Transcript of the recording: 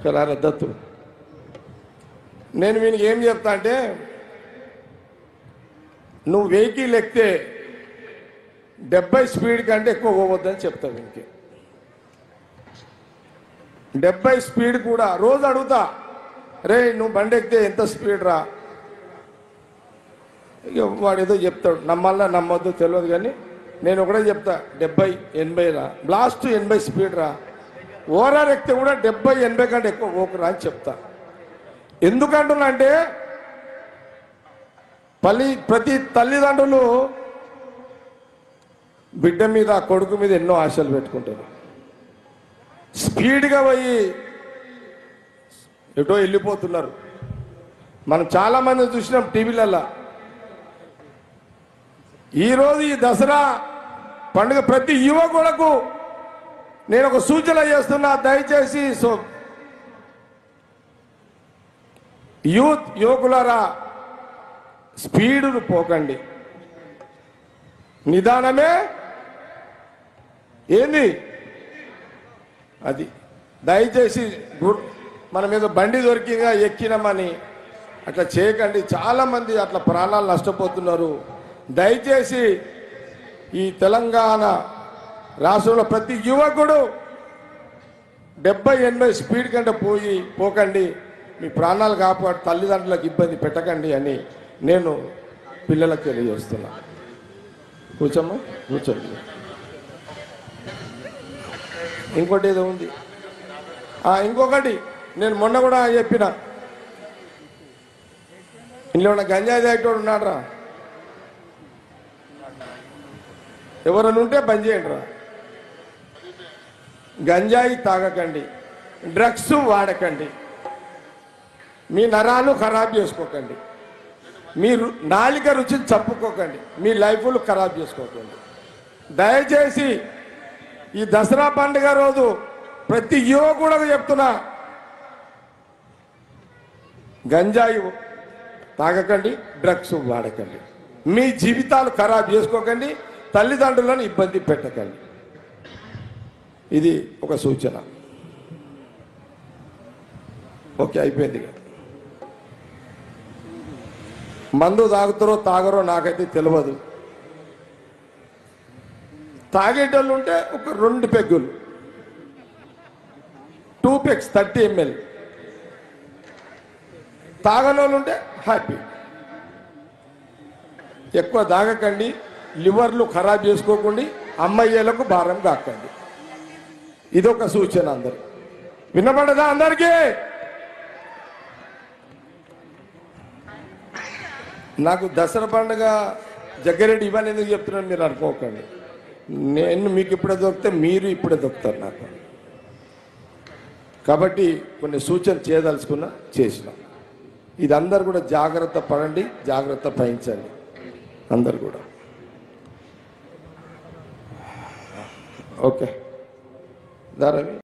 కలారా దత్తు నేను వీనికి ఏం చెప్తా అంటే నువ్వు వెహికల్ ఎక్కితే 70 స్పీడ్ కంటే ఎక్కువ పోవద్దని చెప్తా వీనికి. 70 స్పీడ్ కూడా రోజు అడుగుతా, రే నువ్వు బండి ఎక్కితే ఎంత స్పీడ్ రా, ఇక వాడు ఏదో చెప్తాడు, నమ్మాలా నమ్మొద్దు తెలియదు, కానీ నేను ఒకటే చెప్తా 70-80 రా, లాస్ట్ 80 స్పీడ్ రా, ఓవరాల్ ఎక్కితే కూడా 70-80 కంటే ఎక్కువ పోకురా అని చెప్తా. ఎందుకంటున్నా అంటే ప్రతి తల్లిదండ్రులు బిడ్డ మీద కొడుకు మీద ఎన్నో ఆశలు పెట్టుకుంటారు. స్పీడ్గా పోయి ఎటో వెళ్ళిపోతున్నారు. మనం చాలామంది చూసినాం టీవీలలో. ఈరోజు ఈ దసరా పండుగ ప్రతి యువకులకు నేను ఒక సూచన చేస్తున్నా, దయచేసి యువకులారా స్పీడును పోకండి, నిదానమే ఏంది అది. దయచేసి మన మీద బండి దొరికిందిగా ఎక్కినామని అట్లా చేయకండి. చాలామంది అట్లా ప్రాణాలు నష్టపోతున్నారు. దయచేసి ఈ తెలంగాణ రాష్ట్రంలో ప్రతి యువకుడు 70-80 స్పీడ్ కంటే పోకండి, మీ ప్రాణాలు కాపాడు, తల్లిదండ్రులకు ఇబ్బంది పెట్టకండి అని నేను పిల్లలకు తెలియజేస్తున్నా. కూర్చోమ్మా, కూర్చోండి. ఇంకోటి ఏదో ఉంది, ఇంకొకటి నేను మొన్న కూడా చెప్పిన, ఇంట్లో ఉన్న గంజాయి తాగేటోడు ఉన్నాడు రా, ఎవరైనా ఉంటే బంద్ చేయండి రా. గంజాయి తాగకండి, డ్రగ్స్ వాడకండి, మీ నరాలు ఖరాబ్ చేసుకోకండి, మీరు నాలిక రుచిని చంపుకోకండి, మీ లైఫ్లు ఖరాబ్ చేసుకోకండి. దయచేసి ఈ దసరా పండుగ రోజు ప్రతి యువకుడు చెప్తున్నా, గంజాయి తాగకండి, డ్రగ్స్ వాడకండి, మీ జీవితాలు ఖరాబ్ చేసుకోకండి, తల్లిదండ్రులను ఇబ్బంది పెట్టకండి. ఇది ఒక సూచన. ఓకే, అయిపోయింది. మందు తాగుతారో తాగరో నాకైతే తెలియదు. తాగేటోళ్ళు ఉంటే ఒక 2 పెగ్గులు, 2 పెగ్స్ 30 ml. తాగనోళ్ళు ఉంటే హ్యాపీ. ఎక్కువ తాగకండి, లివర్లు ఖరాబ్ చేసుకోకండి, అమ్మయ్యలకు భారం కాకండి. ఇదొక సూచన. అందరు వినపడదా? అందరికీ నాకు దసరా పండుగ జగ్గారెడ్డి ఇవన్నీ ఎందుకు చెప్తున్నాను మీరు అనుకోకండి. నేను మీకు ఇప్పుడే దొరికితే మీరు ఇప్పుడే దొరుకుతారు నాకు. కాబట్టి కొన్ని సూచన చేయదలుచుకున్నా, చేసిన. ఇది అందరు కూడా జాగ్రత్త పడండి, జాగ్రత్త వహించండి అందరు కూడా. ఓకే, దారవి.